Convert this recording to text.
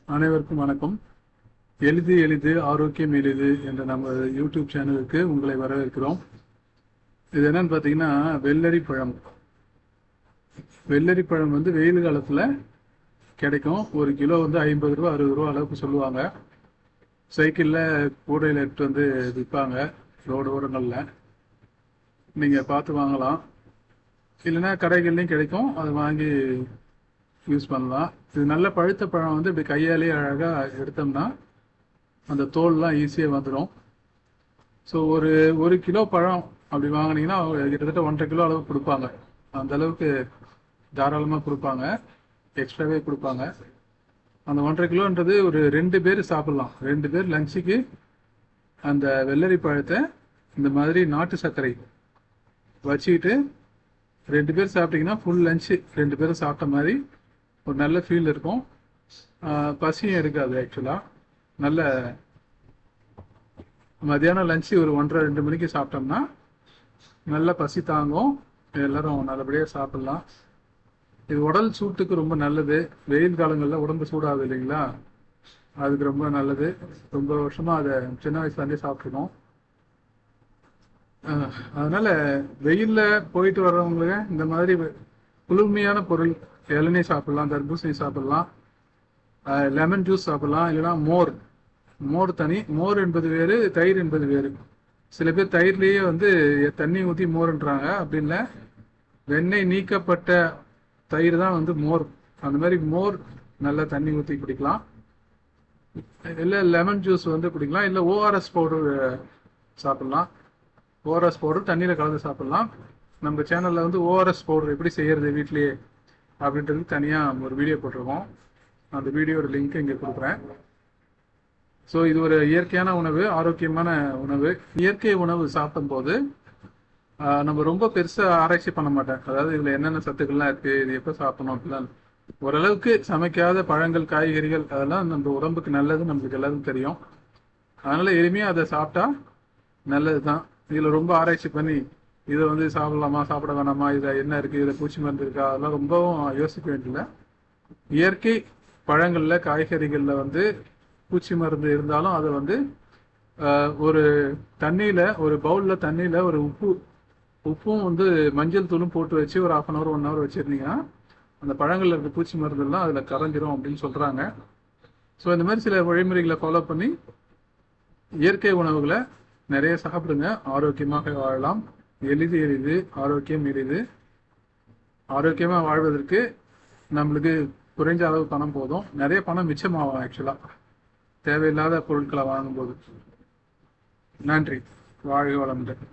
அனைவருக்கும் வணக்கம். எளிது எளிது ஆரோக்கியம் எளிது என்ற நம்ம யூடியூப் சேனலுக்கு உங்களை வரவேற்கிறோம். இது என்னன்னு பார்த்தீங்கன்னா வெள்ளரி பழம். வெள்ளரி பழம் வந்து வெயில் காலத்தில் கிடைக்கும். ஒரு கிலோ வந்து 50 ரூபா 60 ரூபா அளவுக்கு சொல்லுவாங்க. சைக்கிளில் கூடையில் எடுத்து வந்து விற்பாங்க ரோடு ஓரங்களில். நீங்கள் பார்த்து வாங்கலாம், இல்லைன்னா கடைகள்லையும் கிடைக்கும், அதை வாங்கி யூஸ் பண்ணலாம். இது நல்ல பழுத்த பழம் வந்து இப்படி கையாலேயே அழகாக எடுத்தோம்னா அந்த தோல்லாம் ஈஸியாக வந்துடும். ஸோ ஒரு கிலோ பழம் அப்படி வாங்கினீங்கன்னா கிட்டத்தட்ட 1.5 கிலோ அளவு கொடுப்பாங்க. அந்த அளவுக்கு தாராளமாக கொடுப்பாங்க, எக்ஸ்ட்ராவே கொடுப்பாங்க. அந்த 1.5 கிலோன்றது ஒரு 2 பேர் சாப்பிட்லாம். 2 பேர் லஞ்சுக்கு அந்த வெள்ளரி பழத்தை இந்த மாதிரி நாட்டு சர்க்கரை வச்சுக்கிட்டு 2 பேர் சாப்பிட்டீங்கன்னா ஃபுல் லஞ்சு 2 பேரும் சாப்பிட்ட மாதிரி ஒரு நல்ல ஃபீல் இருக்கும். பசியும் இருக்காது. ஆக்சுவலாக நல்ல மதியானம் லஞ்சு ஒரு 1:30-2 மணிக்கு சாப்பிட்டோம்னா நல்ல பசி தாங்கும். எல்லாரும் நல்லபடியாக சாப்பிட்லாம். இது உடல் சூட்டுக்கு ரொம்ப நல்லது. வெயில் காலங்களில் உடம்பு சூடாகுது இல்லைங்களா, அதுக்கு ரொம்ப நல்லது. ரொம்ப வருஷமாக அதை சின்ன வயசுலேருந்தே சாப்பிட்ருக்கோம். அதனால வெயிலில் போயிட்டு வர்றவங்களுக்கு இந்த மாதிரி குளுமையான பொருள், இளநீர் சாப்பிட்லாம், தர்பூசணி சாப்பிட்லாம், லெமன் ஜூஸ் சாப்பிட்லாம், இல்லைன்னா மோர் தனி. மோர் என்பது வேறு, தயிர் என்பது வேறு. சில பேர் தயிர்லேயே வந்து தண்ணி ஊற்றி மோர்ன்றாங்க. அப்படி இல்லை, வெண்ணெய் நீக்கப்பட்ட தயிர் தான் வந்து மோர். அந்த மாதிரி மோர் நல்லா தண்ணி ஊற்றி குடிக்கலாம். இல்லை லெமன் ஜூஸ் வந்து குடிக்கலாம். இல்லை ஓஆர்எஸ் பவுடர் சாப்பிட்லாம். ஓஆர்எஸ் பவுடர் தண்ணியில் கலந்து சாப்பிட்லாம். நம்ம சேனலில் வந்து ஓஆர்எஸ் பவுடர் எப்படி செய்கிறது வீட்லேயே அப்படின்றது தனியாக ஒரு வீடியோ போட்டிருக்கோம். அந்த வீடியோட லிங்க் இங்கே கொடுக்குறேன். ஸோ இது ஒரு இயற்கையான உணவு, ஆரோக்கியமான உணவு. இயற்கை உணவு சாப்பிடும்போது நம்ம ரொம்ப பெருசாக ஆராய்ச்சி பண்ண மாட்டேன். அதாவது இதில் என்னென்ன சத்துக்கள்லாம் இருக்குது, இது எப்போ சாப்பிடணும் அப்படிலாம். ஓரளவுக்கு சமைக்காத பழங்கள், காய்கறிகள் அதெல்லாம் நம்ம உடம்புக்கு நல்லது, நம்மளுக்கு எல்லாருக்கும் தெரியும். அதனால் எளிமையாக அதை சாப்பிட்டா நல்லது தான். இதில் ரொம்ப ஆராய்ச்சி பண்ணி இதை வந்து சாப்பிடலாமா சாப்பிட வேணாமா, இதில் என்ன இருக்குது, இதில் பூச்சி மருந்து இருக்கா, அதெல்லாம் ரொம்பவும் யோசிக்க வேண்டியதில்லை. இயற்கை பழங்களில், காய்கறிகளில் வந்து பூச்சி மருந்து இருந்தாலும் அதை வந்து ஒரு தண்ணியில், ஒரு பவுலில் தண்ணியில் ஒரு உப்பும் வந்து மஞ்சள் தூளும் போட்டு வச்சு ஒரு 1/2 hour 1 hour வச்சுருந்தீங்கன்னா அந்த பழங்களில் இருக்க பூச்சி மருந்தெல்லாம் அதில் கரைஞ்சிரும் அப்படின்னு சொல்கிறாங்க. ஸோ இந்த மாதிரி சில வழிமுறைகளை ஃபாலோ பண்ணி இயற்கை உணவுகளை நிறைய சாப்பிடுங்க. ஆரோக்கியமாக வாழலாம். எளிது எளிது ஆரோக்கியம் எளிது. ஆரோக்கியமாக வாழ்வதற்கு நம்மளுக்கு குறைஞ்ச அளவு பணம் போதும். நிறைய பணம் மிச்சமாகும் ஆக்சுவலாக தேவையில்லாத பொருட்களை வாங்கும்போது. நன்றி. வாழ்க வளமுடன்.